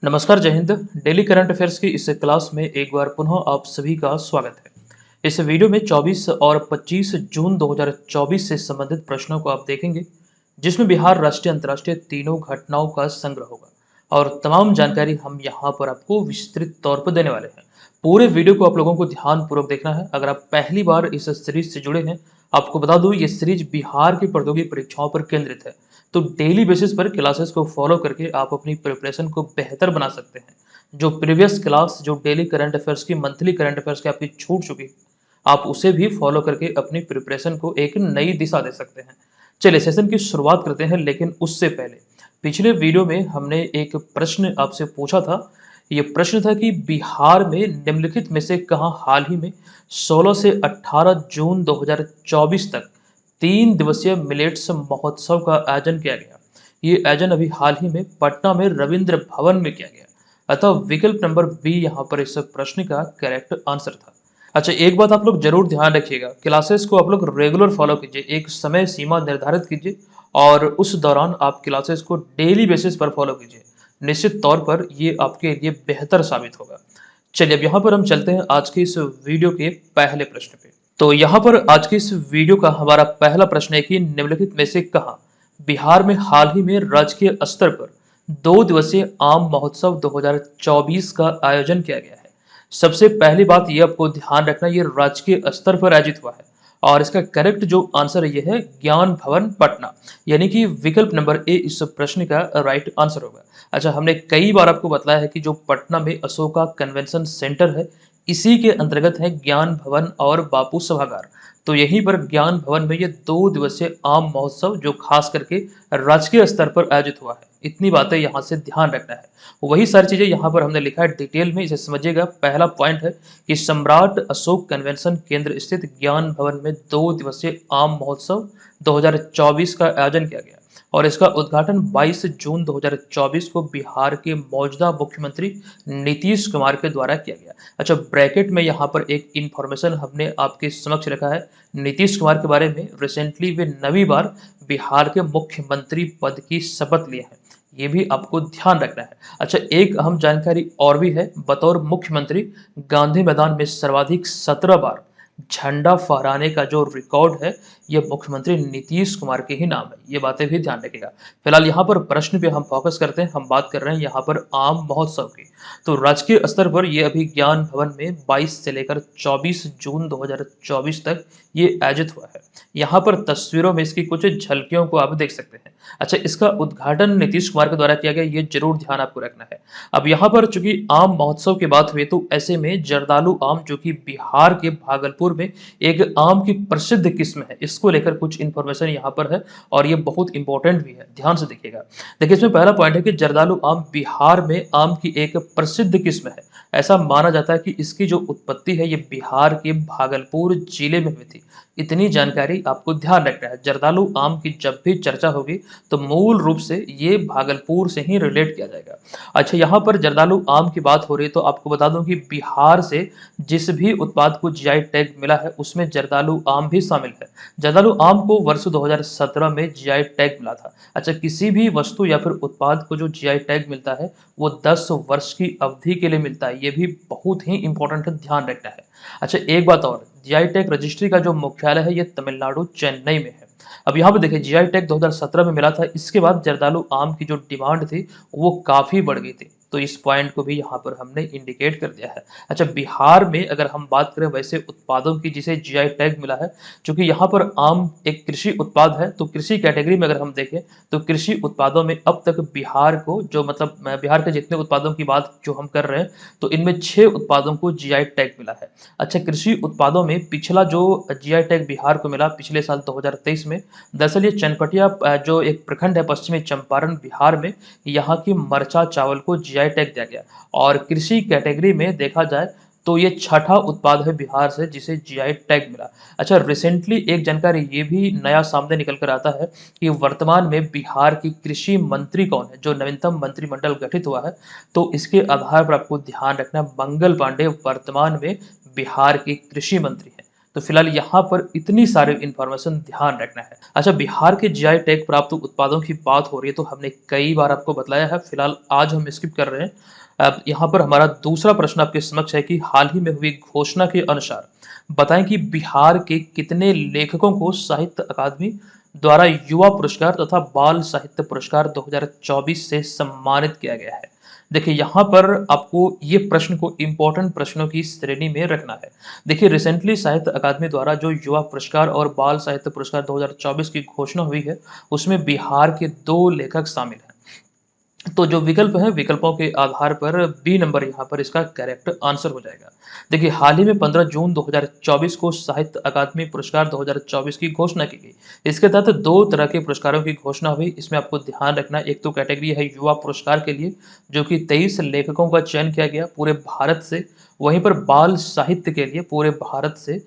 नमस्कार, जय Hind. Daily current affairs की इस क्लास में एक बार पुनः आप सभी का स्वागत है। इस वीडियो में 24 और 25 जून 2024 से संबंधित प्रश्नों को आप देखेंगे, जिसमें बिहार राष्ट्रीय अंतर्राष्ट्रीय तीनों घटनाओं का संग्रह होगा और तमाम जानकारी हम यहाँ पर आपको विस्तृत तौर पर देने वाले हैं। पूरे वीडियो को आप लोगों को ध्यानपूर्वक देखना है। अगर आप पहली बार इस सीरीज से जुड़े हैं, आपको बता दूं ये सीरीज बिहार की प्रतियोगी परीक्षाओं पर केंद्रित है। तो डेली बेसिस पर क्लासेस को फॉलो करके आप अपनी प्रिपरेशन को बेहतर बना सकते हैं। जो प्रीवियस क्लास जो डेली करंट अफेयर्स की मंथली करंट अफेयर्स की आपकी छूट चुकी, आप उसे भी फॉलो करके अपनी प्रिपरेशन को एक नई दिशा दे सकते हैं। चलिए सेशन की शुरुआत करते हैं, लेकिन उससे पहले पिछले वीडियो में हमने एक प्रश्न आपसे पूछा था। ये प्रश्न था कि बिहार में निम्नलिखित में से कहाँ हाल ही में 16 से 18 जून 2024 तक 3 दिवसीय मिलेट्स महोत्सव का आयोजन किया गया। ये आयोजन अभी हाल ही में पटना में रविंद्र भवन में किया गया। अतः विकल्प नंबर बी यहाँ पर इस प्रश्न का करेक्ट आंसर था। अच्छा, एक बात आप लोग जरूर ध्यान रखिएगा, क्लासेस को आप लोग रेगुलर फॉलो कीजिए, एक समय सीमा निर्धारित कीजिए और उस दौरान आप क्लासेस को डेली बेसिस पर फॉलो कीजिए। निश्चित तौर पर ये आपके लिए बेहतर साबित होगा। चलिए अब यहाँ पर हम चलते हैं आज के इस वीडियो के पहले प्रश्न पे। तो यहाँ पर आज के इस वीडियो का हमारा पहला प्रश्न है कि निम्नलिखित में से कहाँ बिहार में हाल ही में राजकीय स्तर पर 2 दिवसीय आम महोत्सव 2024 का आयोजन किया गया है। सबसे पहली बात ये आपको ध्यान रखना, ये राजकीय स्तर पर आयोजित हुआ है और इसका करेक्ट जो आंसर है ये है ज्ञान भवन पटना, यानी कि विकल्प नंबर ए इस प्रश्न का राइट आंसर होगा। अच्छा, हमने कई बार आपको बताया है कि जो पटना में अशोका कन्वेंशन सेंटर है, इसी के अंतर्गत है ज्ञान भवन और बापू सभागार। तो यहीं पर ज्ञान भवन में ये 2 दिवसीय आम महोत्सव जो खास करके राजकीय स्तर पर आयोजित हुआ है, इतनी बातें यहाँ से ध्यान रखना है। वही सारी चीजें यहाँ पर हमने लिखा है डिटेल में, इसे समझिएगा। पहला पॉइंट है कि सम्राट अशोक कन्वेंशन केंद्र स्थित ज्ञान भवन में 2 दिवसीय आम महोत्सव 2024 का आयोजन किया गया और इसका उद्घाटन 22 जून 2024 को बिहार के मौजूदा मुख्यमंत्री नीतीश कुमार के द्वारा किया गया। अच्छा, ब्रैकेट में यहाँ पर एक इंफॉर्मेशन हमने आपके समक्ष रखा है नीतीश कुमार के बारे में। रिसेंटली वे नवी बार बिहार के मुख्यमंत्री पद की शपथ लिए हैं, ये भी आपको ध्यान रखना है। अच्छा, एक अहम जानकारी और भी है, बतौर मुख्यमंत्री गांधी मैदान में सर्वाधिक 17 बार झंडा फहराने का जो रिकॉर्ड है, ये मुख्यमंत्री नीतीश कुमार के ही नाम है। ये बातें भी ध्यान रखिएगा। फिलहाल यहाँ पर प्रश्न पे हम फोकस करते हैं, हम बात कर रहे हैं यहाँ पर आम महोत्सव की। तो राजकीय स्तर पर ये अभी ज्ञान भवन में 22 से लेकर 24 जून 2024 तक ये आयोजित हुआ है। यहाँ पर तस्वीरों में इसकी कुछ झलकियों को आप देख सकते हैं। अच्छा, इसका उद्घाटन नीतीश कुमार के द्वारा किया गया, ये जरूर ध्यान आपको रखना है। अब यहाँ पर चूंकि आम महोत्सव की बात हुई, तो ऐसे में जर्दालू आम जो कि बिहार के भागलपुर में एक आम की प्रसिद्ध किस्म है, इसको लेकर कुछ इंफॉर्मेशन यहाँ पर है और ये बहुत इंपॉर्टेंट भी है, ध्यान से देखिएगा। देखिए, इसमें पहला पॉइंट है कि जर्दालू आम बिहार में आम की एक प्रसिद्ध किस्म है। ऐसा माना जाता है कि इसकी जो उत्पत्ति है ये बिहार के भागलपुर जिले में हुई थी। इतनी जानकारी आपको ध्यान रखना है। जर्दालू आम की जब भी चर्चा होगी तो मूल रूप से ये भागलपुर से ही रिलेट किया जाएगा। अच्छा, यहाँ पर जर्दालू आम की बात हो रही है तो आपको बता दूं कि बिहार से जिस भी उत्पाद को जीआई टैग मिला है उसमें जर्दालू आम भी शामिल है। जर्दालू आम को वर्ष 2017 में जीआई टैग मिला था। अच्छा, किसी भी वस्तु या फिर उत्पाद को जो जीआई टैग मिलता है वो 10 वर्ष की अवधि के लिए मिलता है, ये भी बहुत ही इंपॉर्टेंट है, ध्यान रखना है। अच्छा, एक बात और, जीआई टैग रजिस्ट्री का जो मुख्यालय है ये तमिलनाडु चेन्नई में है। अब यहाँ पे देखिए, जीआई टैग 2017 में मिला था, इसके बाद जर्दालू आम की जो डिमांड थी वो काफी बढ़ गई थी, तो इस पॉइंट को भी यहाँ पर हमने इंडिकेट कर दिया है। अच्छा, बिहार में अगर हम बात करें वैसे उत्पादों की जिसे जीआई टैग मिला है, क्योंकि यहाँ पर आम एक कृषि उत्पाद है, तो कृषि कैटेगरी में अगर हम देखें तो कृषि उत्पादों में अब तक बिहार को जो मतलब बिहार के जितने उत्पादों की बात जो हम कर रहे हैं, तो इनमें 6 उत्पादों को जीआई टैग मिला है। अच्छा, कृषि उत्पादों में पिछला जो जीआई टैग बिहार को मिला पिछले साल 2023 में, दरअसल ये चनपटिया जो एक प्रखंड है पश्चिमी चंपारण बिहार में, यहाँ की मरचा चावल को जीआई टैग दिया गया और कृषि कैटेगरी में देखा जाए तो ये छठा उत्पाद है बिहार से जिसे जीआई टैग मिला। अच्छा, रिसेंटली एक जानकारी ये भी नया सामने निकल कर आता है कि वर्तमान में बिहार की कृषि मंत्री कौन है, जो नवीनतम मंत्रिमंडल गठित हुआ है, तो इसके आधार पर आपको ध्यान रखना, मंगल पांडे वर्तमान में बिहार के कृषि मंत्री हैं। तो फिलहाल यहाँ पर इतनी सारी इन्फॉर्मेशन ध्यान रखना है। अच्छा, बिहार के जीआई टैग प्राप्त उत्पादों की बात हो रही है तो हमने कई बार आपको बताया है, फिलहाल आज हम स्किप कर रहे हैं। अब यहाँ पर हमारा दूसरा प्रश्न आपके समक्ष है कि हाल ही में हुई घोषणा के अनुसार बताएं कि बिहार के कितने लेखकों को साहित्य अकादमी द्वारा युवा पुरस्कार तथा बाल साहित्य पुरस्कार 2024 से सम्मानित किया गया है। देखिए, यहाँ पर आपको ये प्रश्न को इम्पोर्टेंट प्रश्नों की श्रेणी में रखना है। देखिए, रिसेंटली साहित्य अकादमी द्वारा जो युवा पुरस्कार और बाल साहित्य पुरस्कार 2024 की घोषणा हुई है, उसमें बिहार के 2 लेखक शामिल हैं। तो जो विकल्प हैं, विकल्पों के आधार पर बी नंबर यहाँ पर इसका करेक्ट आंसर हो जाएगा। देखिए, हाल ही में 15 जून 2024 को साहित्य अकादमी पुरस्कार 2024 की घोषणा की गई। इसके तहत 2 तरह के पुरस्कारों की घोषणा हुई। इसमें आपको ध्यान रखना है, एक तो कैटेगरी है युवा पुरस्कार के लिए, जो कि 23 लेखकों का चयन किया गया पूरे भारत से। वहीं पर बाल साहित्य के लिए पूरे भारत से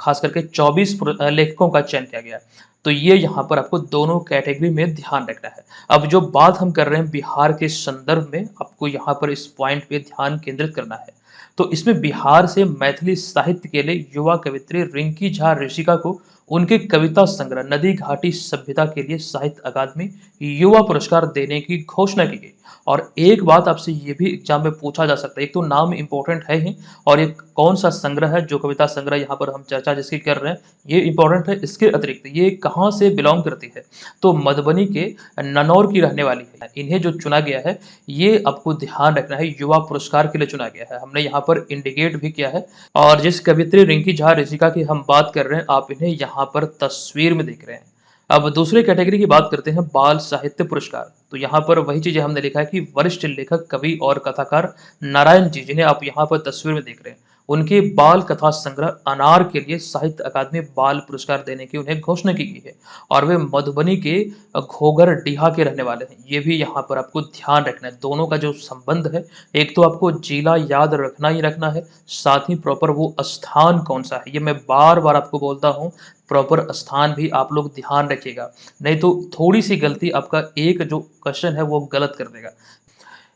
खास करके 24 लेखकों का चयन किया गया। तो ये यहाँ पर आपको दोनों कैटेगरी में ध्यान रखना है। अब जो बात हम कर रहे हैं बिहार के संदर्भ में, आपको यहाँ पर इस पॉइंट पे ध्यान केंद्रित करना है। तो इसमें बिहार से मैथिली साहित्य के लिए युवा कवित्री रिंकी झा ऋषिका को उनके कविता संग्रह नदी घाटी सभ्यता के लिए साहित्य अकादमी युवा पुरस्कार देने की घोषणा की गई। और एक बात आपसे ये भी एग्जाम में पूछा जा सकता है, एक तो नाम इंपॉर्टेंट है ही, और ये कौन सा संग्रह है, जो कविता संग्रह यहाँ पर हम चर्चा जिसकी कर रहे हैं ये इंपॉर्टेंट है। इसके अतिरिक्त ये कहाँ से बिलोंग करती है, तो मधुबनी के ननौर की रहने वाली है। इन्हें जो चुना गया है, ये आपको ध्यान रखना है, युवा पुरस्कार के लिए चुना गया है। हमने यहाँ पर इंडिकेट भी किया है। और जिस कवित्री रिंकी झा ऋषिका की हम बात कर रहे हैं, आप इन्हें यहाँ पर तस्वीर में देख रहे हैं। अब दूसरे कैटेगरी की बात करते हैं, बाल साहित्य पुरस्कार। तो यहाँ पर वही चीजें हमने लिखा है कि वरिष्ठ लेखक, कवि और कथाकार नारायण जी, जिन्हें आप यहाँ पर तस्वीर में देख रहे हैं, उनके बाल कथा संग्रह अनार के लिए साहित्य अकादमी बाल पुरस्कार देने की उन्हें घोषणा की गई है। और वे मधुबनी के घोघर डीहा के रहने वाले हैं। ये भी यहाँ पर आपको ध्यान रखना है, दोनों का जो संबंध है, एक तो आपको जिला याद रखना ही रखना है, साथ ही प्रॉपर वो स्थान कौन सा है, ये मैं बार बार आपको बोलता हूँ, प्रॉपर स्थान भी आप लोग ध्यान रखिएगा, नहीं तो थोड़ी सी गलती आपका एक जो क्वेश्चन है वो गलत कर देगा।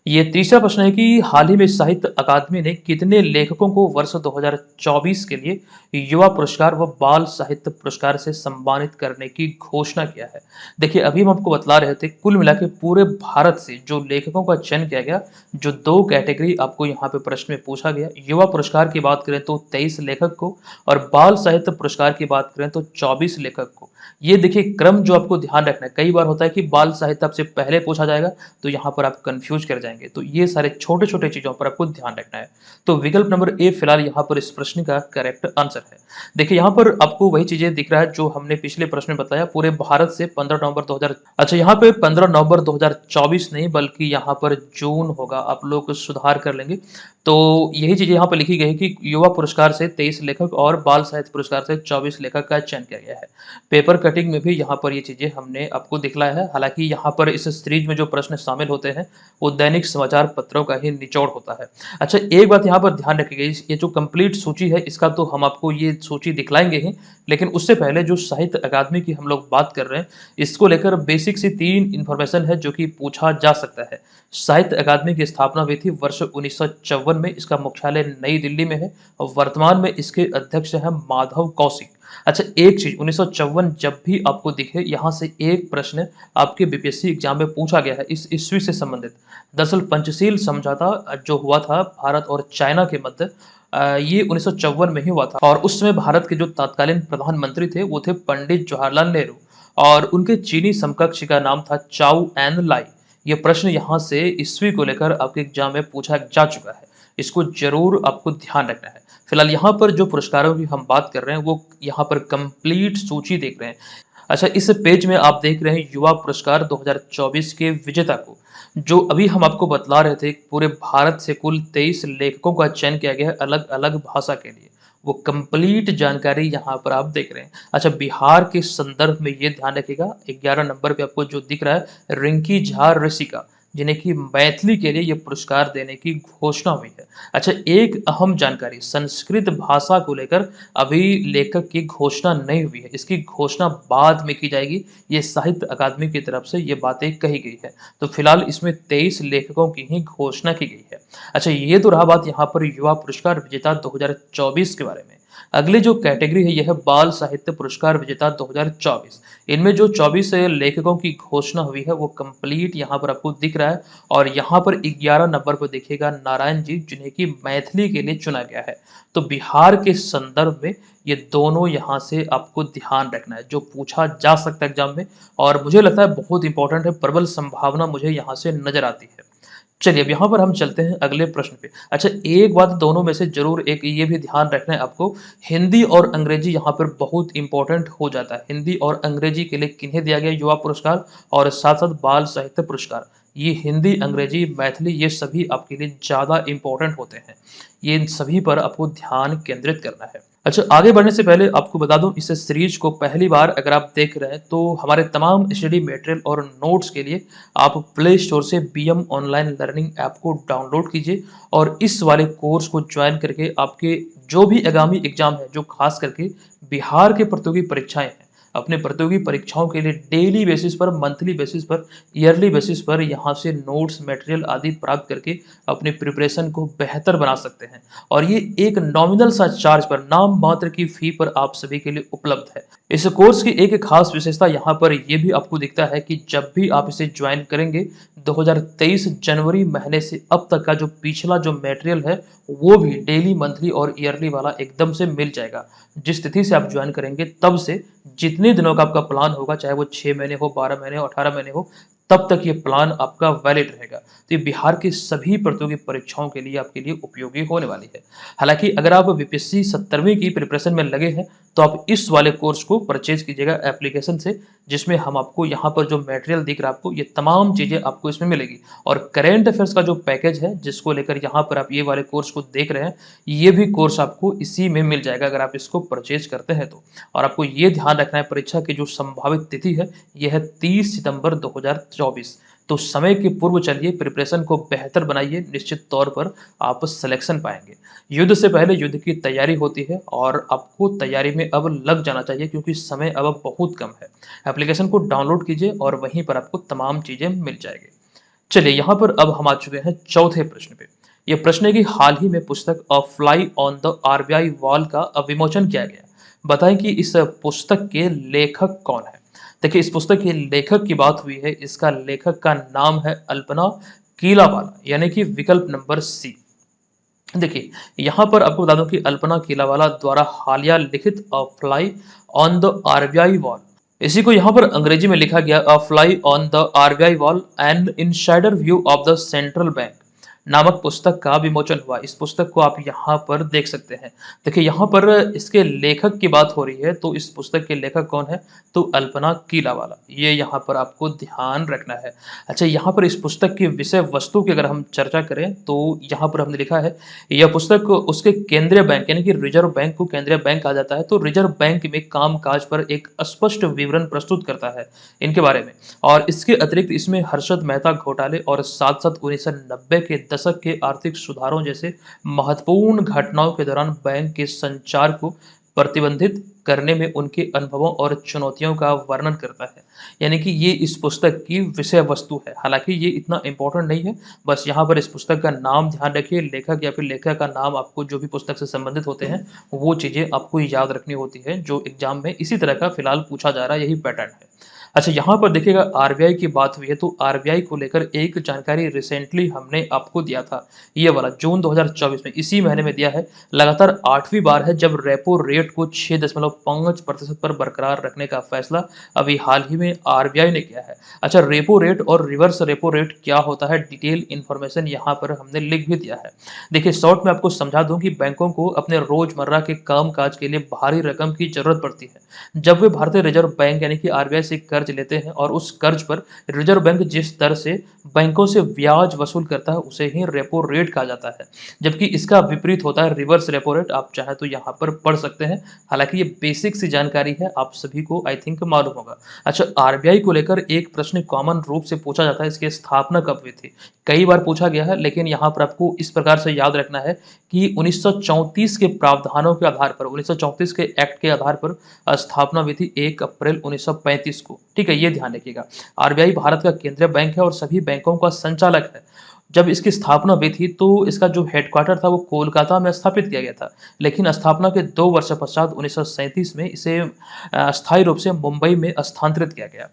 ये तीसरा प्रश्न है कि हाल ही में साहित्य अकादमी ने कितने लेखकों को वर्ष 2024 के लिए युवा पुरस्कार व बाल साहित्य पुरस्कार से सम्मानित करने की घोषणा किया है। देखिए, अभी हम आपको बतला रहे थे, कुल मिला के पूरे भारत से जो लेखकों का चयन किया गया, जो 2 कैटेगरी आपको यहाँ पे प्रश्न में पूछा गया, युवा पुरस्कार की बात करें तो 23 लेखक को, और बाल साहित्य पुरस्कार की बात करें तो 24 लेखक को। ये देखिए क्रम जो आपको ध्यान रखना है, कई बार होता है कि बाल साहित्य आपसे पहले पूछा जाएगा तो यहाँ पर आप कंफ्यूज कर जाएंगे। तो ये सारे छोटे छोटे चीजों पर आपको ध्यान रखना है। तो विकल्प नंबर ए फिलहाल यहाँ पर इस प्रश्न का करेक्ट आंसर है। देखिए, यहाँ पर आपको वही चीजें दिख रहा है जो हमने पिछले प्रश्न में बताया, पूरे भारत से 15 नवंबर 2000, अच्छा यहाँ पे 15 नवंबर 2024 नहीं बल्कि यहाँ पर जून होगा, आप लोग सुधार कर लेंगे। तो यही चीजें यहाँ पर लिखी गई कि युवा पुरस्कार से 23 लेखक और बाल साहित्य पुरस्कार से 24 लेखक का चयन किया गया है। पेपर कटिंग में भी यहाँ पर ये चीजें हमने आपको दिखलाया है। हालांकि यहाँ पर इस सीरीज में जो प्रश्न शामिल होते हैं वो दैनिक समाचार पत्रों का ही निचोड़ होता है। अच्छा, एक बात यहाँ पर ध्यान रखिएगा, ये जो कंप्लीट सूची है इसका तो हम आपको ये सूची दिखलाएंगे ही, लेकिन उससे पहले जो साहित्य अकादमी की हम लोग बात कर रहे हैं, इसको लेकर बेसिक सी 3 इंफॉर्मेशन है जो कि पूछा जा सकता है। साहित्य अकादमी की स्थापना हुई थी वर्ष 1954 में, इसका मुख्यालय नई दिल्ली में है और वर्तमान में इसके अध्यक्ष हैं माधव कौशिक। अच्छा, एक चीज 1954 जब भी आपको दिखे, यहाँ से एक प्रश्न आपके बीपीएससी एग्जाम में पूछा गया है इस ईस्वी से संबंधित। दरअसल पंचशील समझौता जो हुआ था भारत और चाइना के मध्य, ये 1954 में ही हुआ था। और उस समय भारत के जो तत्कालीन प्रधानमंत्री थे वो थे पंडित जवाहरलाल नेहरू, और उनके चीनी समकक्ष का नाम था चाउ एन लाई। ये प्रश्न यहाँ से ईस्वी को लेकर आपके एग्जाम में पूछा जा चुका है, इसको जरूर आपको ध्यान रखना है। फिलहाल यहाँ पर जो पुरस्कारों की हम बात कर रहे हैं वो यहाँ पर कंप्लीट सूची देख रहे हैं। अच्छा, इस पेज में आप देख रहे हैं युवा पुरस्कार 2024 के विजेता को, जो अभी हम आपको बतला रहे थे, पूरे भारत से कुल 23 लेखकों का चयन किया गया है अलग अलग भाषा के लिए। वो कंप्लीट जानकारी यहाँ पर आप देख रहे हैं। अच्छा, बिहार के संदर्भ में ये ध्यान रखिएगा, 11 नंबर पे आपको जो दिख रहा है रिंकी झा ऋषिका, जिन्हें कि मैथिली के लिए ये पुरस्कार देने की घोषणा हुई है। अच्छा, एक अहम जानकारी, संस्कृत भाषा को लेकर अभी लेखक की घोषणा नहीं हुई है, इसकी घोषणा बाद में की जाएगी। ये साहित्य अकादमी की तरफ से ये बातें कही गई है। तो फिलहाल इसमें 23 लेखकों की ही घोषणा की गई है। अच्छा, ये तो रहा बात यहाँ पर युवा पुरस्कार विजेता 2024 के बारे में। अगली जो कैटेगरी है यह है बाल साहित्य पुरस्कार विजेता 2024। इनमें जो 24 लेखकों की घोषणा हुई है वो कंप्लीट यहाँ पर आपको दिख रहा है। और यहाँ पर 11 नंबर पर देखिएगा नारायण जी, जिन्हें की मैथिली के लिए चुना गया है। तो बिहार के संदर्भ में ये दोनों यहाँ से आपको ध्यान रखना है, जो पूछा जा सकता है एग्जाम में। और मुझे लगता है बहुत इंपॉर्टेंट है, प्रबल संभावना मुझे यहाँ से नजर आती है। चलिए अब यहाँ पर हम चलते हैं अगले प्रश्न पे। अच्छा, एक बात दोनों में से जरूर एक ये भी ध्यान रखना है आपको, हिंदी और अंग्रेजी यहाँ पर बहुत इंपॉर्टेंट हो जाता है। हिंदी और अंग्रेजी के लिए किन्हें दिया गया युवा पुरस्कार और साथ साथ बाल साहित्य पुरस्कार। ये हिंदी, अंग्रेजी, मैथिली ये सभी आपके लिए ज्यादा इंपॉर्टेंट होते हैं। ये इन सभी पर आपको ध्यान केंद्रित करना है। अच्छा, आगे बढ़ने से पहले आपको बता दूं, इस सीरीज को पहली बार अगर आप देख रहे हैं तो हमारे तमाम स्टडी मटेरियल और नोट्स के लिए आप प्ले स्टोर से बीएम ऑनलाइन लर्निंग ऐप को डाउनलोड कीजिए और इस वाले कोर्स को ज्वाइन करके आपके जो भी आगामी एग्जाम है, जो खास करके बिहार के प्रतियोगी परीक्षाएं हैं, अपने प्रतियोगी परीक्षाओं के लिए डेली बेसिस पर, मंथली बेसिस पर, ईयरली बेसिस पर यहाँ से नोट्स, मटेरियल आदि प्राप्त करके अपने प्रिपरेशन को बेहतर बना सकते हैं। और ये एक नॉमिनल सा चार्ज पर, नाम मात्र की फी पर आप सभी के लिए उपलब्ध है। इस कोर्स की एक खास विशेषता यहाँ पर ये भी आपको दिखता है कि जब भी आप इसे ज्वाइन करेंगे 2023 जनवरी महीने से अब तक का जो पिछला जो मटेरियल है वो भी डेली, मंथली और ईयरली वाला एकदम से मिल जाएगा। जिस तिथि से आप ज्वाइन करेंगे तब से जितने दिनों का आपका प्लान होगा, चाहे वो 6 महीने हो, 12 महीने हो, 18 महीने हो, तब तक ये प्लान आपका वैलिड रहेगा। तो ये बिहार की सभी प्रतियोगी परीक्षाओं के लिए आपके लिए उपयोगी होने वाली है। हालांकि अगर आप बीपीएससी 17वीं की प्रिपरेशन में लगे हैं तो आप इस वाले कोर्स को परचेज कीजिएगा एप्लीकेशन से, जिसमें हम आपको यहाँ पर जो मटेरियल दिख रहा है आपको, ये तमाम चीजें आपको इसमें मिलेगी। और करेंट अफेयर्स का जो पैकेज है जिसको लेकर यहाँ पर आप ये वाले कोर्स को देख रहे हैं, ये भी कोर्स आपको इसी में मिल जाएगा अगर आप इसको परचेज करते हैं तो। और आपको ये ध्यान रखना है, परीक्षा की जो संभावित तिथि है यह है 30 सितंबर 2024। तो समय के पूर्व चलिए, प्रिपरेशन को बेहतर बनाइए, निश्चित तौर पर आप सिलेक्शन पाएंगे। युद्ध से पहले युद्ध की तैयारी होती है और आपको तैयारी में अब लग जाना चाहिए, क्योंकि समय अब बहुत कम है। एप्लीकेशन को डाउनलोड कीजिए और वहीं पर आपको तमाम चीजें मिल जाएगी। चलिए यहाँ पर अब हम आ चुके हैं चौथे प्रश्न पे। यह प्रश्न है कि हाल ही में पुस्तक अ fly on the RBI wall का विमोचन किया गया। बताएं कि इस पुस्तक के लेखक कौन है। देखिए, इस पुस्तक के लेखक की बात हुई है, इसका लेखक का नाम है अल्पना कीलावाला, यानी कि विकल्प नंबर सी। देखिए, यहाँ पर आपको बता दूं कि अल्पना कीलावाला द्वारा हालिया लिखित अ fly on the RBI wall, इसी को यहाँ पर अंग्रेजी में लिखा गया अ fly on the RBI wall and insider view of the central bank नामक पुस्तक का विमोचन हुआ। इस पुस्तक को आप यहाँ पर देख सकते हैं। देखिए, यहाँ पर इसके लेखक की बात हो रही है, तो इस पुस्तक के लेखक कौन है, तो अल्पना कीलावाला, ये यहाँ पर आपको ध्यान रखना है। अच्छा, यहाँ पर इस पुस्तक की विषय वस्तु की अगर हम चर्चा करें तो यहाँ पर हमने लिखा है यह पुस्तक उसके केंद्रीय बैंक यानी कि रिजर्व बैंक को केंद्रीय बैंक कहा जाता है, तो रिजर्व बैंक में कामकाज पर एक स्पष्ट विवरण प्रस्तुत करता है इनके बारे में। और इसके अतिरिक्त इसमें हर्षद मेहता घोटाले और साथ साथ 1990 के दशक के आर्थिक सुधारों जैसे महत्वपूर्ण घटनाओं के दौरान बैंक के संचार को प्रतिबंधित करने में उनके अनुभवों और चुनौतियों का वर्णन करता है। यानी कि ये इस पुस्तक की विषय वस्तु है। हालांकि ये इतना इंपॉर्टेंट नहीं है, बस यहाँ पर इस पुस्तक का नाम ध्यान रखिए, लेखक या फिर लेखक का नाम आपको जो भी पुस्तक से संबंधित होते हैं वो चीजें आपको याद रखनी होती है, जो एग्जाम में इसी तरह का फिलहाल पूछा जा रहा है, यही पैटर्न है। अच्छा, यहाँ पर देखिएगा आरबीआई की बात हुई है, तो आरबीआई को लेकर एक जानकारी रिसेंटली हमने आपको दिया था, ये वाला जून 2024 में, इसी महीने में दिया है। लगातार 8वीं बार है जब रेपो रेट को 6.5% पर बरकरार रखने का फैसला अभी हाल ही में आरबीआई ने किया है। अच्छा, रेपो रेट और रिवर्स रेपो रेट क्या होता है, डिटेल इन्फॉर्मेशन यहाँ पर हमने लिख भी दिया है। देखिए, शॉर्ट में आपको समझा दूं कि बैंकों को अपने रोजमर्रा के कामकाज के लिए भारी रकम की जरूरत पड़ती है। जब वे भारतीय रिजर्व बैंक यानी कि आरबीआई से कर्ज लेते हैं और उस कर्ज पर रिजर्व बैंक जिस दर से बैंकों से ब्याज वसूल करता है उसे ही रेपो रेट कहा जाता है। जबकि इसका विपरीत होता है रिवर्स रेपो रेट। आप चाहे तो यहाँ पर पढ़ सकते हैं, हालांकि ये बेसिक सी जानकारी है, आप सभी को आई थिंक मालूम होगा। अच्छा, आरबीआई को लेकर एक प्रश्न कॉमन रूप से पूछा जाता है, इसकी स्थापना कब हुई थी, कई बार पूछा गया है, लेकिन यहाँ पर आपको इस प्रकार से याद रखना है कि 1934 के प्रावधानों के आधार पर, 1934 के एक्ट के आधार पर स्थापना हुई थी 1 अप्रैल 1935 को। ठीक है, ये ध्यान रखिएगा। आरबीआई भारत का केंद्रीय बैंक है और सभी बैंकों का संचालक है। जब इसकी स्थापना हुई थी तो इसका जो हेडक्वार्टर था वो कोलकाता में स्थापित किया गया था, लेकिन स्थापना के 2 वर्ष पश्चात 1937 में इसे अस्थायी रूप से मुंबई में स्थानांतरित किया गया।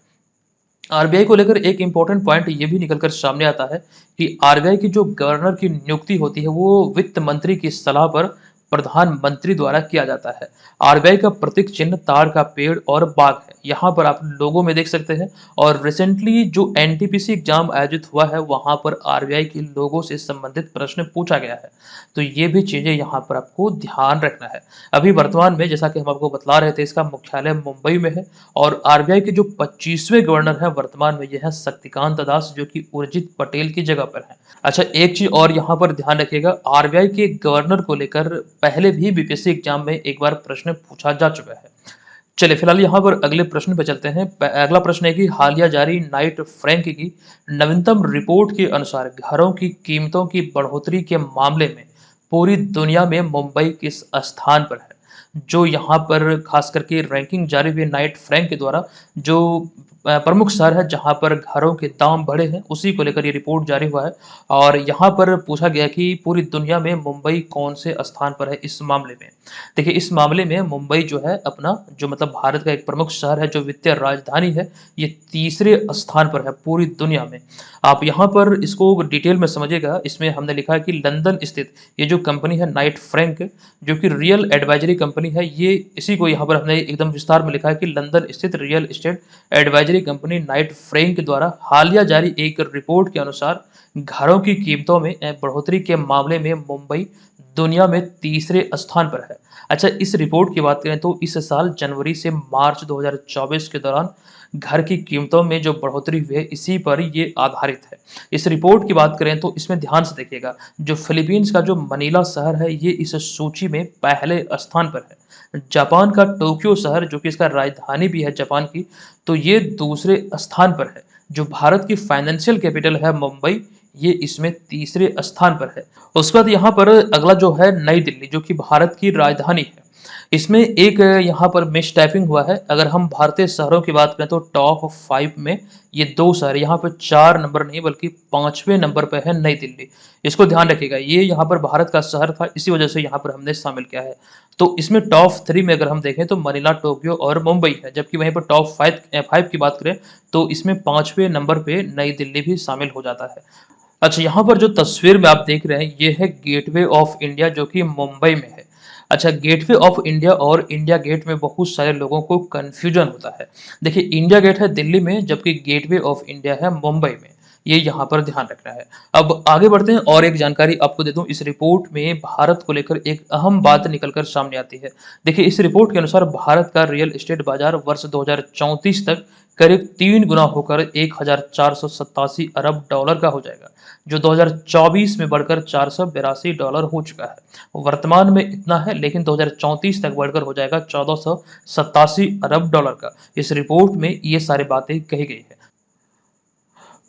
आरबीआई को लेकर एक इम्पोर्टेंट पॉइंट ये भी निकल कर सामने आता है कि आरबीआई की जो गवर्नर की नियुक्ति होती है वो वित्त मंत्री की सलाह पर प्रधानमंत्री द्वारा किया जाता है। आरबीआई का प्रतीक चिन्ह ताड़ का पेड़ और बाघ है, यहाँ पर आप लोगों में देख सकते हैं। और रिसेंटली जो एनटीपीसी एग्जाम आयोजित हुआ है वहां पर आरबीआई के लोगों से संबंधित प्रश्न पूछा गया है, तो ये भी चीजें यहाँ पर आपको ध्यान रखना है। अभी वर्तमान में जैसा कि हम आपको बतला रहे थे, इसका मुख्यालय मुंबई में है और आरबीआई के जो 25वें गवर्नर हैं वर्तमान में, यह है शक्तिकांत दास, जो कि उर्जित पटेल की जगह पर है। अच्छा, एक चीज और यहाँ पर ध्यान रखिएगा, आरबीआई के गवर्नर को लेकर पहले भी बीपीएससी एग्जाम में एक बार प्रश्न पूछा जा चुका है। चलिए फिलहाल यहाँ पर अगले प्रश्न पे चलते हैं। अगला प्रश्न है कि हालिया जारी नाइट फ्रैंक की नवीनतम रिपोर्ट के अनुसार घरों की कीमतों की बढ़ोतरी के मामले में पूरी दुनिया में मुंबई किस स्थान पर है? जो यहाँ पर खास करके रैंकिंग जारी हुई नाइट फ्रैंक के द्वारा, जो प्रमुख शहर है जहाँ पर घरों के दाम बढ़े हैं, उसी को लेकर ये रिपोर्ट जारी हुआ है। और यहाँ पर पूछा गया कि पूरी दुनिया में मुंबई कौन से स्थान पर है इस मामले में। देखिए, इस मामले में मुंबई जो है अपना जो मतलब भारत का एक प्रमुख शहर है, जो वित्तीय राजधानी है, ये तीसरे स्थान पर है पूरी दुनिया में। आप यहाँ पर इसको डिटेल में समझिएगा। इसमें हमने लिखा है कि लंदन स्थित ये जो कंपनी है नाइट फ्रैंक, जो कि रियल एडवाइजरी कंपनी है, ये इसी को यहाँ पर हमने एकदम विस्तार में लिखा है कि लंदन स्थित real estate advisory company Knight Frank द्वारा हालिया जारी एक रिपोर्ट के अनुसार घरों की कीमतों में बढ़ोतरी के मामले में मुंबई दुनिया में तीसरे स्थान पर है। अच्छा, इस रिपोर्ट की बात करें तो इस साल जनवरी से मार्च 2024 के दौरान घर की कीमतों में जो बढ़ोतरी हुई है, इसी पर ये आधारित है। इस रिपोर्ट की बात करें तो इसमें ध्यान से देखिएगा, जो फिलीपींस का जो मनीला शहर है, ये इस सूची में पहले स्थान पर है। जापान का टोक्यो शहर, जो कि इसका राजधानी भी है जापान की, तो ये दूसरे स्थान पर है। जो भारत की फाइनेंशियल कैपिटल है मुंबई, ये इसमें तीसरे स्थान पर है। उसके बाद यहाँ पर अगला जो है नई दिल्ली, जो कि भारत की राजधानी है। इसमें एक यहाँ पर मिस टाइपिंग हुआ है। अगर हम भारतीय शहरों की बात करें तो टॉप 5 में ये 2 शहर, यहाँ पर 4 नंबर नहीं बल्कि 5वें नंबर पर है नई दिल्ली। इसको ध्यान रखिएगा, ये यहाँ पर भारत का शहर था, इसी वजह से यहाँ पर हमने शामिल किया है। तो इसमें टॉप 3 में अगर हम देखें तो मनीला, टोक्यो और मुंबई है, जबकि वहीं पर टॉप 5 की बात करें तो इसमें 5वें नंबर पे नई दिल्ली भी शामिल हो जाता है। अच्छा, यहाँ पर जो तस्वीर में आप देख रहे हैं, ये है गेटवे ऑफ इंडिया, जो कि मुंबई में है। अच्छा, गेटवे ऑफ इंडिया और इंडिया गेट में बहुत सारे लोगों को कंफ्यूजन होता है। देखिए, इंडिया गेट है दिल्ली में, जबकि गेटवे ऑफ इंडिया है मुंबई में। ये यहाँ पर ध्यान रखना है। अब आगे बढ़ते हैं और एक जानकारी आपको दे दूं, इस रिपोर्ट में भारत को लेकर एक अहम बात निकलकर सामने आती है। देखिए, इस रिपोर्ट के अनुसार भारत का रियल एस्टेट बाजार वर्ष 2034 तक करीब 3 गुना होकर 1487 अरब डॉलर का हो जाएगा, जो 2024 में बढ़कर $482 हो चुका है। वर्तमान में इतना है, लेकिन 2034 तक बढ़कर हो जाएगा 1487 अरब डॉलर का। इस रिपोर्ट में ये सारी बातें कही गई है।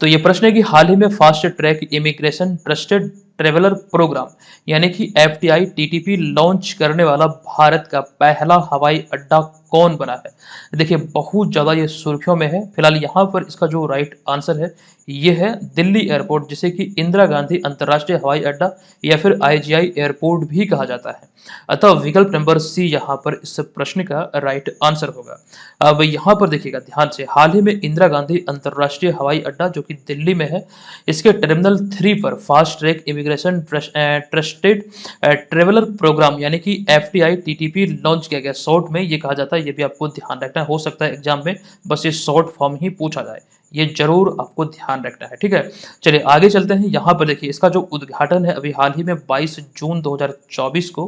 तो ये प्रश्न है कि हाल ही में fast track immigration trusted traveller programme यानी कि एफटीआई टीटीपी लॉन्च करने वाला भारत का पहला हवाई अड्डा कौन बना है? देखिए, बहुत ज़्यादा ये सुर्खियों में है। फिलहाल यहाँ पर इसका जो राइट आंसर है ये है दिल्ली एयरपोर्ट, जिसे कि इंदिरा गांधी अंतर्राष्ट्रीय हवाई अड्डा या फिर आईजीआई एयरपोर्ट भी कहा जाता है। अतः विकल्प नंबर सी यहाँ पर इस प्रश्न का राइट आंसर होगा। अब यहाँ पर देखिएगा ध्यान से, हाल ही में इंदिरा गांधी अंतर्राष्ट्रीय हवाई अड्डा, जो कि दिल्ली में है, इसके टर्मिनल 3 पर fast track immigration trusted traveller programme यानी कि एफटीआई टीटीपी लॉन्च किया गया। शॉर्ट में ये कहा जाता है, ये भी आपको ध्यान रखना है। हो सकता है एग्जाम में बस ये शॉर्ट फॉर्म ही पूछा जाए, ये जरूर आपको ध्यान रखना है, ठीक है। चलिए आगे चलते हैं। यहाँ पर देखिए, इसका जो उद्घाटन है अभी हाल ही में 22 जून 2024 को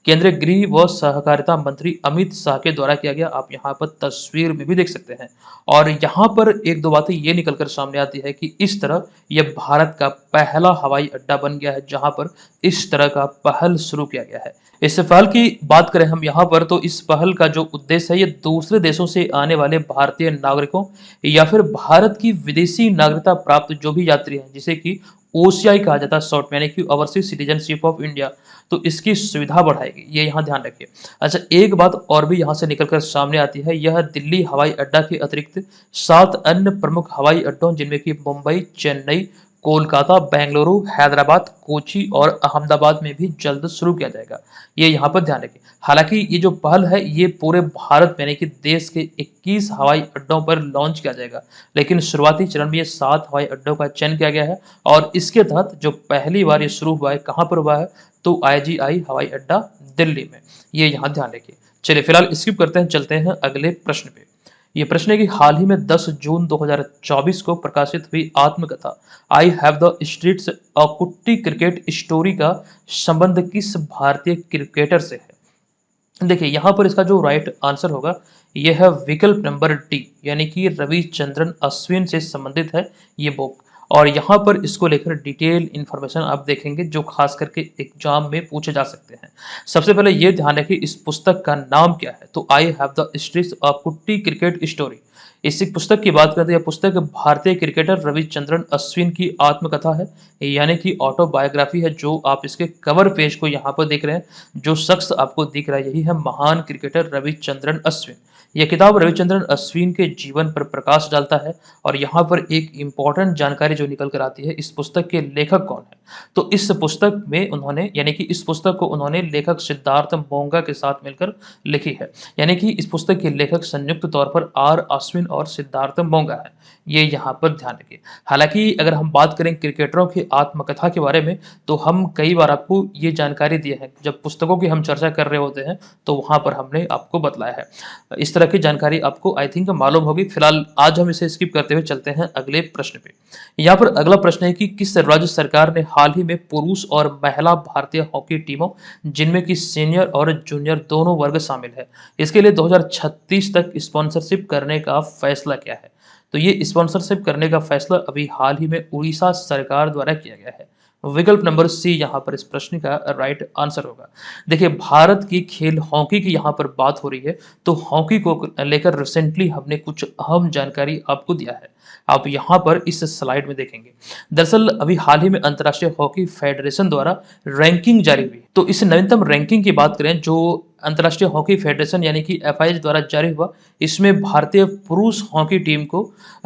केंद्रीय गृह व सहकारिता मंत्री अमित शाह के द्वारा किया गया। आप यहाँ पर तस्वीर में भी देख सकते हैं। और यहाँ पर एक दो बातें ये निकलकर सामने आती है कि इस तरह यह भारत का पहला हवाई अड्डा बन गया है, जहाँ पर इस तरह का पहल शुरू किया गया है। इस पहल की बात करें हम यहाँ पर, तो इस पहल का जो उद्देश्य है, ये दूसरे देशों से आने वाले भारतीय नागरिकों या फिर भारत की विदेशी नागरिकता प्राप्त जो भी यात्री हैं, जिसे कि ओसीआई कहा जाता है शॉर्ट में, यानी कि ओवरसीज सिटीजनशिप ऑफ इंडिया, तो इसकी सुविधा बढ़ाएगी, ये यहाँ ध्यान रखिए। अच्छा, एक बात और भी यहाँ से निकलकर सामने आती है, यह दिल्ली हवाई अड्डा के अतिरिक्त 7 अन्य प्रमुख हवाई अड्डों, जिनमें कि मुंबई, चेन्नई, कोलकाता, बेंगलुरु, हैदराबाद, कोची और अहमदाबाद में भी जल्द शुरू किया जाएगा। ये यहाँ पर ध्यान रखिए। हालांकि ये जो पहल है ये पूरे भारत में यानी कि देश के 21 हवाई अड्डों पर लॉन्च किया जाएगा, लेकिन शुरुआती चरण में ये 7 हवाई अड्डों का चयन किया गया है और इसके तहत जो पहली बार ये शुरू हुआ है कहाँ पर हुआ है, तो IGI हवाई अड्डा दिल्ली में। ये यहाँ ध्यान रखिए। चलिए फिलहाल स्किप करते हैं, चलते हैं अगले प्रश्न पे। ये प्रश्न है कि हाल ही में 10 जून 2024 को प्रकाशित हुई आत्मकथा आई हैव द स्ट्रीट्स अ कुट्टी क्रिकेट स्टोरी का संबंध किस भारतीय क्रिकेटर से है? देखिए यहाँ पर इसका जो राइट आंसर होगा यह है विकल्प नंबर डी, यानी कि रविचंद्रन अश्विन से संबंधित है ये बुक। और यहाँ पर इसको लेकर डिटेल इंफॉर्मेशन आप देखेंगे जो खास करके एग्जाम में पूछे जा सकते हैं। सबसे पहले ये ध्यान रखिए इस पुस्तक का नाम क्या है, तो I have the streets of कुट्टी क्रिकेट स्टोरी। इसी पुस्तक की बात करते हैं, यह पुस्तक भारतीय क्रिकेटर रविचंद्रन अश्विन की आत्मकथा है, यानी कि ऑटोबायोग्राफी है। जो आप इसके कवर पेज को यहाँ पर देख रहे हैं, जो शख्स आपको दिख रहा है यही है महान क्रिकेटर रविचंद्रन अश्विन। यह किताब रविचंद्रन अश्विन के जीवन पर प्रकाश डालता है और यहाँ पर एक इम्पॉर्टेंट जानकारी जो निकल कर आती है, इस पुस्तक के लेखक कौन है, तो इस पुस्तक में उन्होंने यानी कि इस पुस्तक को उन्होंने लेखक सिद्धार्थ मोंगा के साथ मिलकर लिखी है। यानी कि इस पुस्तक के लेखक संयुक्त तौर पर आर अश्विन और सिद्धार्थ मोंगा है। ये यहाँ पर ध्यान रखिए। हालांकि अगर हम बात करें क्रिकेटरों की आत्मकथा के बारे में, तो हम कई बार आपको ये जानकारी दिए हैं, जब पुस्तकों की हम चर्चा कर रहे होते हैं तो वहां पर हमने आपको बतलाया है। इस तरह की जानकारी आपको आई थिंक मालूम होगी। फिलहाल आज हम इसे स्किप करते हुए चलते हैं अगले प्रश्न पे। यहाँ पर अगला प्रश्न है कि किस राज्य सरकार ने हाल ही में पुरुष और महिला भारतीय हॉकी टीमों, जिनमें कि सीनियर और जूनियर दोनों वर्ग शामिल है, इसके लिए 2036 तक स्पॉन्सरशिप करने का फैसला किया है? तो ये स्पॉन्सरशिप करने का फैसला अभी हाल ही में उड़ीसा सरकार द्वारा किया गया है। विकल्प नंबर सी यहाँ पर इस प्रश्न का राइट आंसर होगा। देखिए भारत की खेल हॉकी की यहाँ पर बात हो रही है, तो हॉकी को लेकर रिसेंटली हमने कुछ अहम जानकारी आपको दिया है, आप यहाँ पर इस स्लाइड में देखेंगे। दरअसल अभी हाल ही में अंतर्राष्ट्रीय हॉकी फेडरेशन द्वारा रैंकिंग जारी हुई, तो इस नवीनतम रैंकिंग की बात करें जो अंतर्राष्ट्रीय हॉकी फेडरेशन यानी कि FIH द्वारा जारी हुआ, इसमें भारतीय पुरुष हॉकी टीम को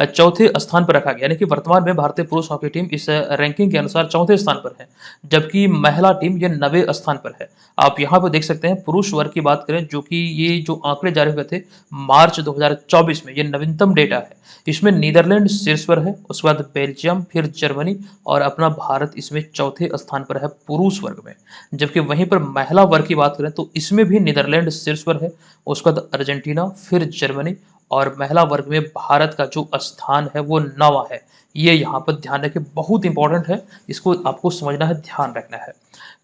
चौथे स्थान पर रखा गया। यानी कि वर्तमान में भारतीय पुरुष हॉकी टीम इस रैंकिंग के अनुसार चौथे स्थान पर है, जबकि महिला टीम ये 9वें स्थान पर है। आप यहाँ पर देख सकते हैं पुरुष वर्ग की बात करें, जो कि ये जो आंकड़े जारी हुए थे मार्च 2024 में, ये नवीनतम डेटा है। इसमें नीदरलैंड शीर्ष पर है, उसके बाद बेल्जियम, फिर जर्मनी और अपना भारत इसमें चौथे स्थान पर है पुरुष वर्ग में। जबकि वहीं पर महिला वर्ग की बात करें तो इसमें भी नीदरलैंड शीर्ष पर है, उसके बाद अर्जेंटीना, फिर जर्मनी और महिला वर्ग में भारत का जो स्थान है वो 9वां है। ये यहाँ पर ध्यान रखें, बहुत इंपॉर्टेंट है, इसको आपको समझना है, ध्यान रखना है।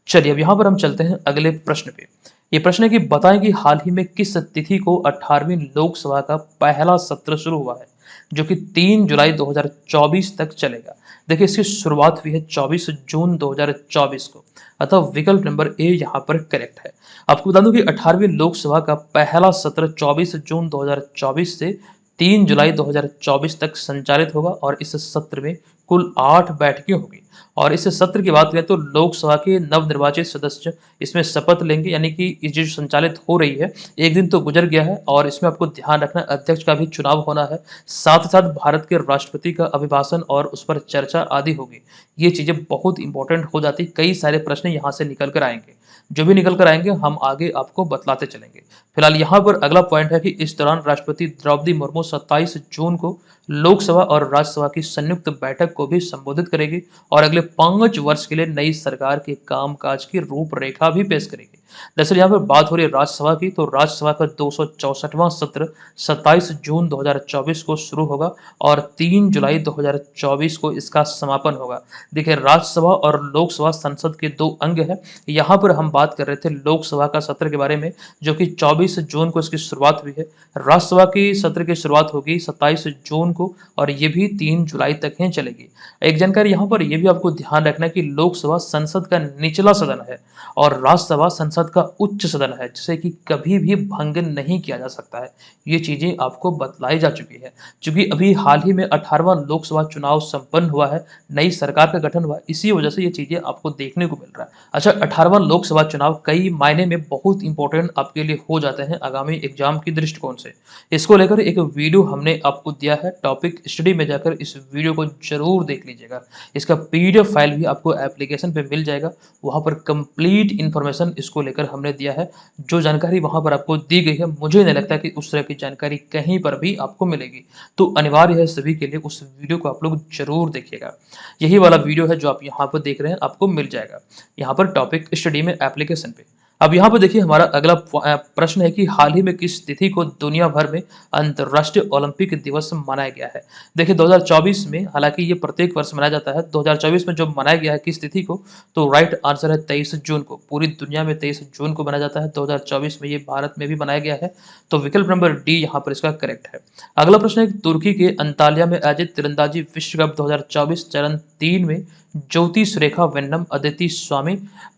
चलिए अब यहाँ पर हम चलते हैं अगले प्रश्न पे। ये प्रश्न है कि बताएं कि हाल ही में किस तिथि को 18वीं लोकसभा का पहला सत्र शुरू हुआ है, जो कि 3 जुलाई 2024 तक चलेगा। देखिए इसकी शुरुआत हुई है 24 जून 2024 को, अतः विकल्प नंबर ए यहाँ पर करेक्ट है। आपको बता दूं कि 18वीं लोकसभा का पहला सत्र 24 जून 2024 से 3 जुलाई 2024 तक संचालित होगा और इस सत्र में कुल 8 बैठकें होगी। और इस सत्र की बात करें तो लोकसभा के नवनिर्वाचित सदस्य इसमें शपथ लेंगे, यानी कि ये जो संचालित हो रही है, एक दिन तो गुजर गया है और इसमें आपको ध्यान रखना अध्यक्ष का भी चुनाव होना है, साथ ही साथ भारत के राष्ट्रपति का अभिभाषण और उस पर चर्चा आदि होगी। ये चीजें बहुत इंपॉर्टेंट हो जाती, कई सारे प्रश्न यहाँ से निकल कर आएंगे, जो भी निकल कर आएंगे हम आगे आपको बतलाते चलेंगे। फिलहाल यहाँ पर अगला पॉइंट है कि इस दौरान राष्ट्रपति द्रौपदी मुर्मू 27 जून को लोकसभा और राज्यसभा की संयुक्त बैठक को भी संबोधित करेगी और अगले 5 वर्ष के लिए नई सरकार के कामकाज की रूपरेखा भी पेश करेगी। दरअसल यहाँ पर बात हो रही है राज्यसभा की, तो राज्यसभा का 264वां सत्र 27 जून 2024 को शुरू होगा और 3 जुलाई 2024 को इसका समापन होगा। देखिए राज्यसभा और लोकसभा संसद के 2 अंग है। यहाँ पर हम बात कर रहे थे लोकसभा का सत्र के बारे में, जो कि 24 जून को इसकी शुरुआत हुई है। राज्यसभा की सत्र की शुरुआत होगी 27 जून को और ये भी 3 जुलाई तक ही चलेगी। एक जानकारी यहाँ पर यह भी आपको ध्यान रखना है कि लोकसभा संसद का निचला सदन है और राज्यसभा संसद संसद का उच्च सदन है जिसे कि कभी भी भंग नहीं किया जा सकता है। ये चीज़ें आपको बतलाई जा चुकी है। चूँकि अभी हाल ही में 18वां लोकसभा चुनाव संपन्न हुआ है, नई सरकार का गठन हुआ है, इसी वजह से ये चीज़ें आपको देखने को मिल रहा है। अच्छा, 18वां लोकसभा चुनाव कई मायने में बहुत इंपॉर्टेंट आपके लिए हो जाते हैं आगामी एग्जाम की दृष्टिकोण से। इसको लेकर एक वीडियो हमने आपको दिया है, टॉपिक स्टडी में जाकर इस वीडियो को ज़रूर देख लीजिएगा। इसका पीडीएफ फाइल भी आपको एप्लीकेशन पे मिल जाएगा, वहाँ पर कंप्लीट इन्फॉर्मेशन इसको लेकर हमने दिया है। जो जानकारी वहाँ पर आपको दी गई है, मुझे नहीं लगता कि उस तरह की जानकारी कहीं पर भी आपको मिलेगी। तो अनिवार्य है सभी के लिए उस वीडियो को आप लोग ज़रूर देखिएगा। यही वाला वीडियो है जो आप यहाँ पर देख रहे हैं, आपको मिल जाएगा। यहाँ पर टॉपिक स्टडी में एप्लीकेशन पे। अब यहाँ पर देखिए हमारा अगला प्रश्न है कि हाल ही में किस तिथि को दुनिया भर में अंतर्राष्ट्रीय ओलंपिक दिवस मनाया गया है। देखिए 2024 में, हालांकि ये प्रत्येक वर्ष मनाया जाता है, 2024 में जो मनाया गया है किस तिथि को, तो राइट आंसर है 23 जून को। पूरी दुनिया में 23 जून को मनाया जाता है, 2024 में ये भारत में भी मनाया गया है। तो विकल्प नंबर डी यहाँ पर इसका करेक्ट है। अगला प्रश्न है तुर्की के अंताल्या में आयोजित तीरंदाजी विश्व कप 2024 चरण 3 में ज्योति सुरेखा वेन्नम, अदिति स्वामी,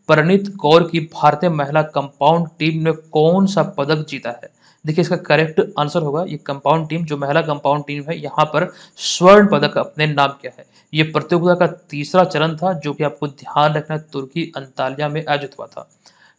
परिणीत कौर की भारतीय महिला कंपाउंड टीम ने कौन सा पदक जीता है। देखिए इसका करेक्ट आंसर होगा, ये कंपाउंड टीम, जो महिला कंपाउंड टीम है, यहाँ पर स्वर्ण पदक अपने नाम किया है। ये प्रतियोगिता का तीसरा चरण था जो कि आपको ध्यान रखना है, तुर्की अंताल्या में आयोजित हुआ था।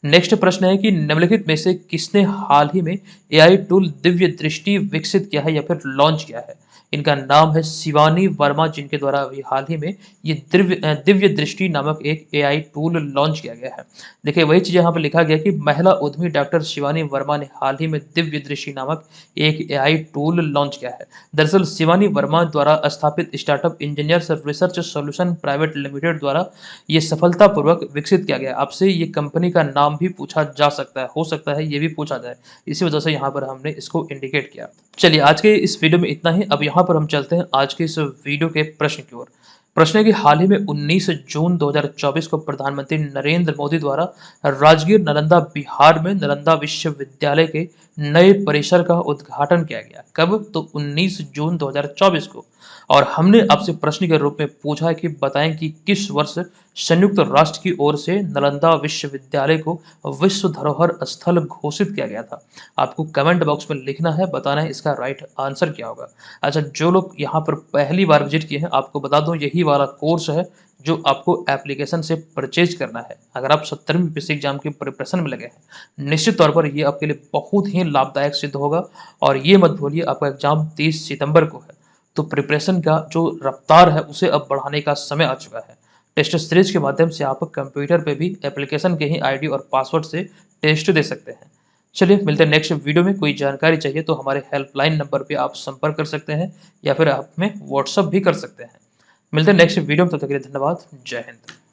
नेक्स्ट प्रश्न है कि निम्नलिखित में से किसने हाल ही में एआई टूल दिव्य दृष्टि विकसित किया है या फिर लॉन्च किया है। इनका नाम है शिवानी वर्मा, जिनके द्वारा अभी हाल ही में ये दिव्य दृष्टि नामक एक एआई टूल लॉन्च किया गया है। देखिए वही चीज़ यहाँ पर लिखा गया कि महिला उद्यमी डॉक्टर शिवानी वर्मा ने हाल ही में दिव्य दृष्टि नामक एक एआई टूल लॉन्च किया है। दरअसल शिवानी वर्मा द्वारा स्थापित startup engineers research solution private limited द्वारा ये सफलतापूर्वक विकसित किया गया। आपसे ये कंपनी का नाम भी पूछा जा सकता है, हो सकता है ये भी पूछा जाए, इसी वजह से यहाँ पर हमने इसको इंडिकेट किया। चलिए आज के इस वीडियो में इतना ही। अब यहाँ पर हम चलते हैं आज के इस वीडियो के प्रश्न की ओर। प्रश्न है कि हाल ही में 19 जून 2024 को प्रधानमंत्री नरेंद्र मोदी द्वारा राजगीर नालंदा बिहार में नालंदा विश्वविद्यालय के नए परिसर का उद्घाटन किया गया। कब? तो 19 जून 2024 को। और हमने आपसे प्रश्न के रूप में पूछा है कि बताएं कि किस वर्ष संयुक्त राष्ट्र की ओर से नालंदा विश्वविद्यालय को विश्व धरोहर स्थल घोषित किया गया था। आपको कमेंट बॉक्स में लिखना है, बताना है इसका राइट आंसर क्या होगा। अच्छा, जो लोग यहाँ पर पहली बार विजिट किए हैं, आपको बता दूं यही वाला कोर्स है जो आपको एप्लीकेशन से परचेज करना है। अगर आप 70वीं पीसी एग्जाम की प्रिपरेशन में लगे हैं, निश्चित तौर पर ये आपके लिए बहुत ही लाभदायक सिद्ध होगा। और ये मत भूलिए आपका एग्जाम 30 सितंबर को है, तो प्रिपरेशन का जो रफ्तार है उसे अब बढ़ाने का समय आ चुका है। टेस्ट सीरीज के माध्यम से आप कंप्यूटर पे भी एप्लीकेशन के ही आईडी और पासवर्ड से टेस्ट दे सकते हैं। चलिए मिलते हैं नेक्स्ट वीडियो में। कोई जानकारी चाहिए तो हमारे हेल्पलाइन नंबर पे आप संपर्क कर सकते हैं या फिर आप हमें व्हाट्सअप भी कर सकते हैं। मिलते हैं नेक्स्ट वीडियो में, तब तक के लिए धन्यवाद। जय हिंद।